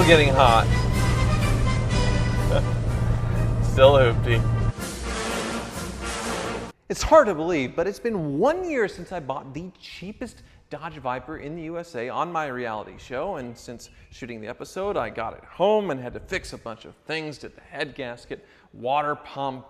Still getting hot. Still hoopty. It's hard to believe, but it's been 1 year since I bought the cheapest Dodge Viper in the USA on my reality show, and since shooting the episode, I got it home and had to fix a bunch of things, did the head gasket, water pump,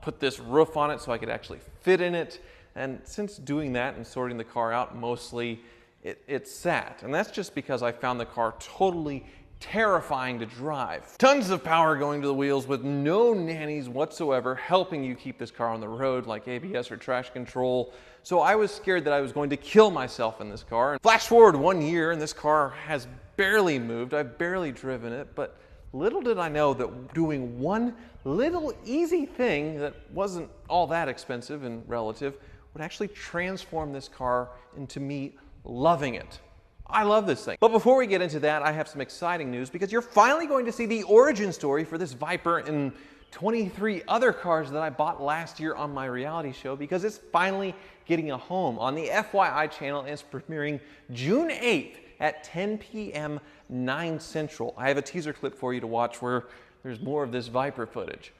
put this roof on it so I could actually fit in it, and since doing that and sorting the car out, mostly it sat, and that's just because I found the car totally terrifying to drive. Tons of power going to the wheels with no nannies whatsoever helping you keep this car on the road like ABS or traction control. So I was scared that I was going to kill myself in this car. And flash forward 1 year and this car has barely moved. I've barely driven it, but little did I know that doing one little easy thing that wasn't all that expensive and relative would actually transform this car into me loving it. I love this thing. But before we get into that, I have some exciting news because you're finally going to see the origin story for this Viper and 23 other cars that I bought last year on my reality show, because it's finally getting a home on the FYI channel and it's premiering June 8th at 10 p.m. 9 Central. I have a teaser clip for you to watch where there's more of this Viper footage.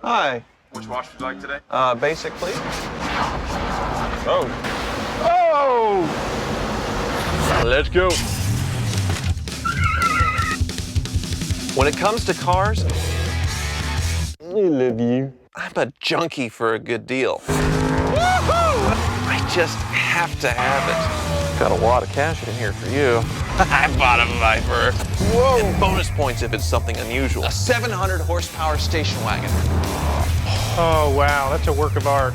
Hi. Which wash would you like today? Basic, please. Oh. Oh! Let's go. When it comes to cars, I love you. I'm a junkie for a good deal. Woohoo! I just have to have it. Got a lot of cash in here for you. I bought a Viper. Whoa! And bonus points if it's something unusual. A 700 horsepower station wagon. Oh wow, that's a work of art.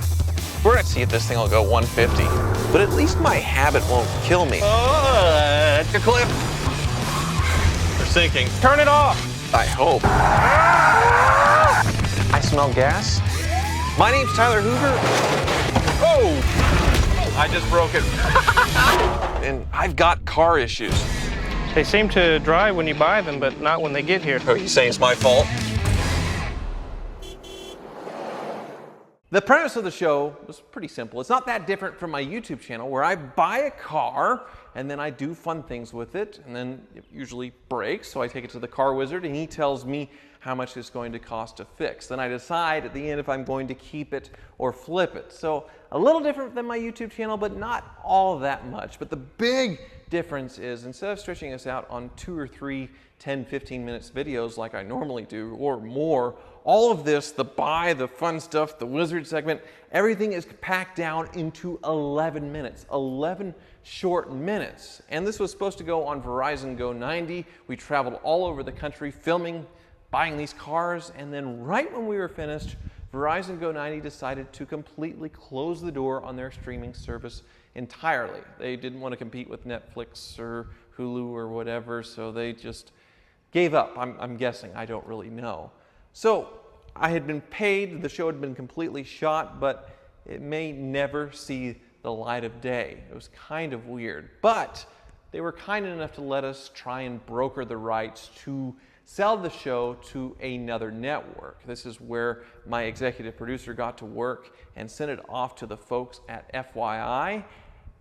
We're gonna see if this thing will go 150, but at least my habit won't kill me. Oh, that's a cliff. We're sinking. Turn it off. I hope. I smell gas. My name's Tyler Hoover. Oh, I just broke it. And I've got car issues. They seem to drive when you buy them, but not when they get here. Oh, you saying it's my fault? The premise of the show was pretty simple. It's not that different from my YouTube channel where I buy a car and then I do fun things with it and then it usually breaks, so I take it to the car wizard and he tells me how much it's going to cost to fix. Then I decide at the end if I'm going to keep it or flip it. So a little different than my YouTube channel, but not all that much. But the big difference is instead of stretching us out on 2 or 3 10, 15 minutes videos like I normally do or more, all of this, the buy, the fun stuff, the wizard segment, everything is packed down into 11 minutes, 11 short minutes. And this was supposed to go on Verizon Go 90. We traveled all over the country filming, buying these cars, and then right when we were finished, Verizon Go 90 decided to completely close the door on their streaming service entirely. They didn't want to compete with Netflix or Hulu or whatever, so they just gave up. I'm guessing, I don't really know. So I had been paid, the show had been completely shot, but it may never see the light of day. It was kind of weird, but they were kind enough to let us try and broker the rights to sell the show to another network. This is where my executive producer got to work and sent it off to the folks at FYI,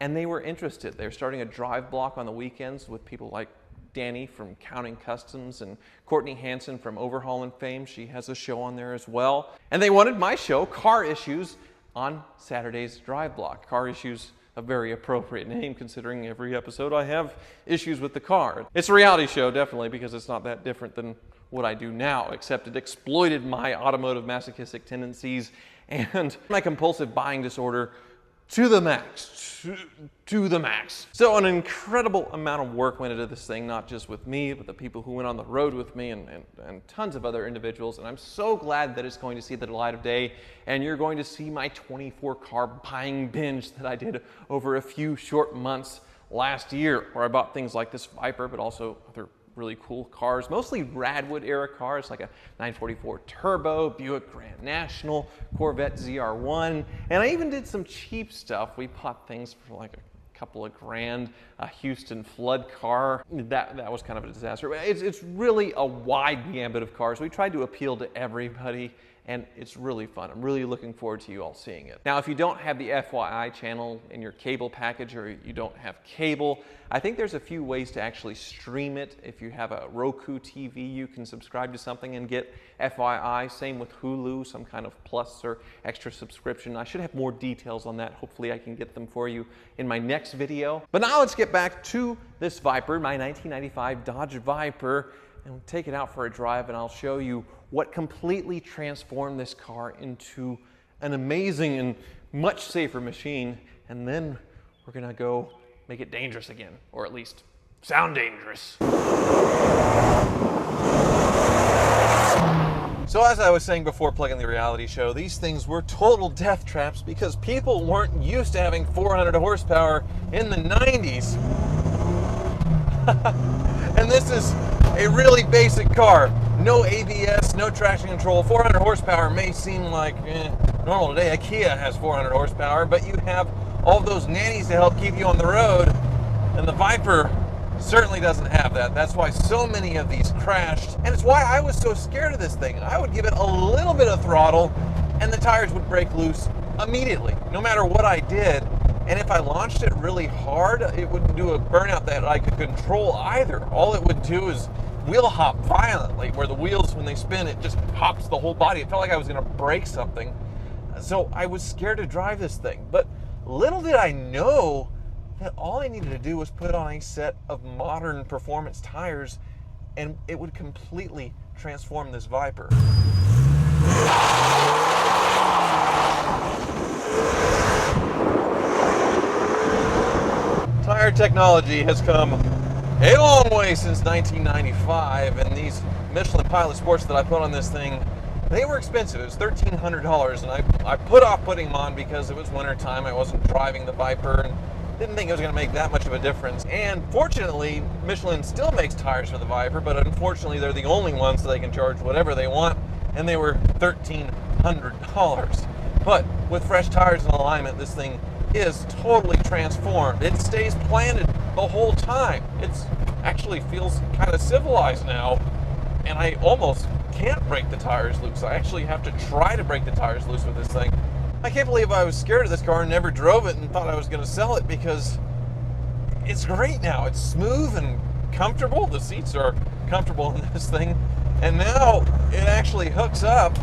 and they were interested. They were starting a drive block on the weekends with people like Danny from Counting Customs and Courtney Hansen from Overhauling fame. She has a show on there as well. And they wanted my show, Car Issues, on Saturday's drive block. Car Issues, a very appropriate name considering every episode I have issues with the car. It's a reality show, definitely, because it's not that different than what I do now, except it exploited my automotive masochistic tendencies and my compulsive buying disorder to the max, to the max. So an incredible amount of work went into this thing, not just with me, but the people who went on the road with me and tons of other individuals. And I'm so glad that it's going to see the light of day. And you're going to see my 24 car buying binge that I did over a few short months last year, where I bought things like this Viper, but also other really cool cars, mostly Radwood era cars like a 944 Turbo, Buick Grand National, Corvette ZR1, and I even did some cheap stuff. We bought things for like a couple of grand, a Houston flood car. That was kind of a disaster. It's really a wide gambit of cars. We tried to appeal to everybody, and it's really fun. I'm really looking forward to you all seeing it. Now, if you don't have the FYI channel in your cable package, or you don't have cable, I think there's a few ways to actually stream it. If you have a Roku TV, you can subscribe to something and get FYI. Same with Hulu, some kind of plus or extra subscription. I should have more details on that. Hopefully I can get them for you in my next video. But now let's get back to this Viper, my 1995 Dodge Viper, and we'll take it out for a drive, and I'll show you what completely transformed this car into an amazing and much safer machine. And then we're gonna go make it dangerous again, or at least sound dangerous. So as I was saying before plugging the reality show, these things were total death traps because people weren't used to having 400 horsepower in the 90s. And this is a really basic car. No ABS, no traction control. 400 horsepower may seem like normal today. A Kia has 400 horsepower, but you have all those nannies to help keep you on the road, and the Viper certainly doesn't have that. That's why so many of these crashed, and it's why I was so scared of this thing. I would give it a little bit of throttle, and the tires would break loose immediately, no matter what I did. And if I launched it really hard, it wouldn't do a burnout that I could control either. All it would do is wheel hop violently, where the wheels, when they spin, it just hops the whole body. It felt like I was gonna break something. So I was scared to drive this thing. But little did I know that all I needed to do was put on a set of modern performance tires, and it would completely transform this Viper. Tire technology has come a long way since 1995, and these Michelin Pilot Sports that I put on this thing, they were expensive. It was $1,300, and I put off putting them on because it was winter time. I wasn't driving the Viper and didn't think it was going to make that much of a difference. And fortunately, Michelin still makes tires for the Viper, but unfortunately they're the only ones, so they can charge whatever they want, and they were $1,300. But with fresh tires and alignment, this thing is totally transformed. It stays planted the whole time. It's actually feels kind of civilized now, and I almost can't break the tires loose. I actually have to try to break the tires loose with this thing. I can't believe I was scared of this car and never drove it and thought I was going to sell it, because it's great now. It's smooth and comfortable. The seats are comfortable in this thing, and now it actually hooks up.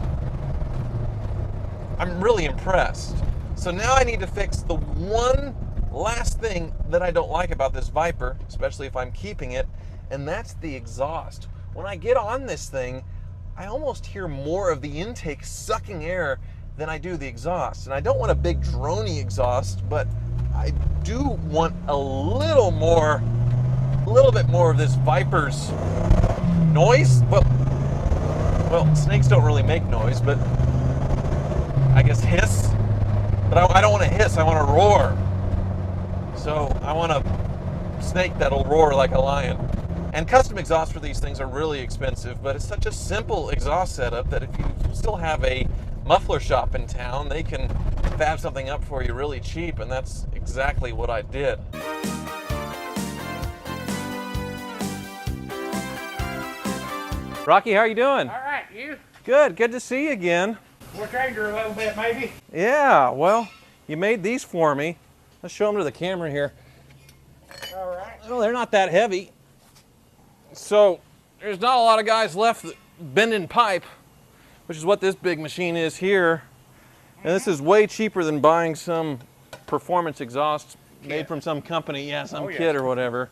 I'm really impressed. So now I need to fix the one last thing that I don't like about this Viper, especially if I'm keeping it, and that's the exhaust. When I get on this thing, I almost hear more of the intake sucking air than I do the exhaust. And I don't want a big droney exhaust, but I do want a little bit more of this Viper's noise. Well, snakes don't really make noise, but I guess hiss. But I don't want to hiss, I want to roar. So I want a snake that'll roar like a lion. And custom exhausts for these things are really expensive, but it's such a simple exhaust setup that if you still have a muffler shop in town, they can fab something up for you really cheap, and that's exactly what I did. Rocky, how are you doing? All right, you? Good to see you again. We're trained her a little bit, maybe. Yeah, well, you made these for me. Let's show them to the camera here. All right. Well, they're not that heavy. So there's not a lot of guys left that bending pipe, which is what this big machine is here. And this is way cheaper than buying some performance exhaust made from some company, some kit or whatever.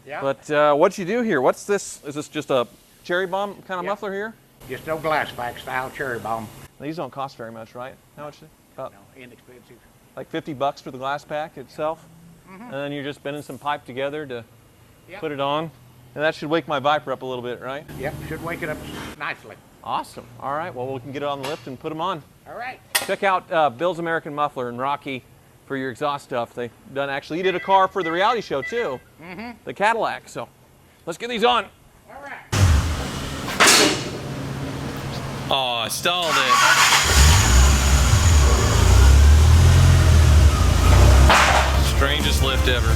Yeah. But what you do here, what's this? Is this just a cherry bomb kind of muffler here? Just no glass pack style cherry bomb. These don't cost very much, right? How much? About No, inexpensive. like $50 for the glass pack itself? And then you're just bending some pipe together to put it on. And that should wake my Viper up a little bit, right? Yep, should wake it up nicely. Awesome. All right, well, we can get it on the lift and put them on. All right. Check out Bill's American Muffler and Rocky for your exhaust stuff. They've done, actually, you did a car for the reality show too, the Cadillac. So let's get these on. All right. Oh, I stalled it. Strangest lift ever.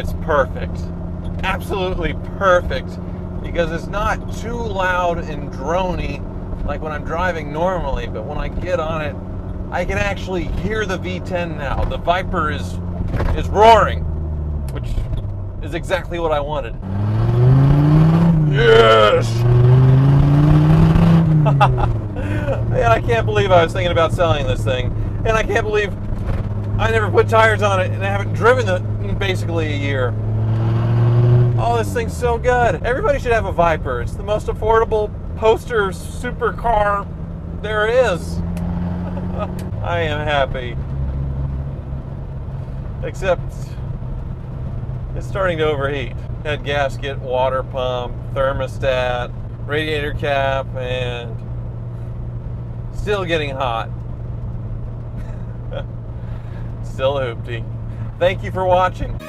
it's perfect. Absolutely perfect. Because it's not too loud and drony like when I'm driving normally, but when I get on it, I can actually hear the V10 now. The Viper is roaring, which is exactly what I wanted. Yes! Man, I can't believe I was thinking about selling this thing. And I can't believe I never put tires on it and I haven't driven it in basically a year. Oh, this thing's so good. Everybody should have a Viper. It's the most affordable poster supercar there is. I am happy. Except it's starting to overheat. Head gasket, water pump, thermostat, radiator cap, and still getting hot. Still a hoopty. Thank you for watching.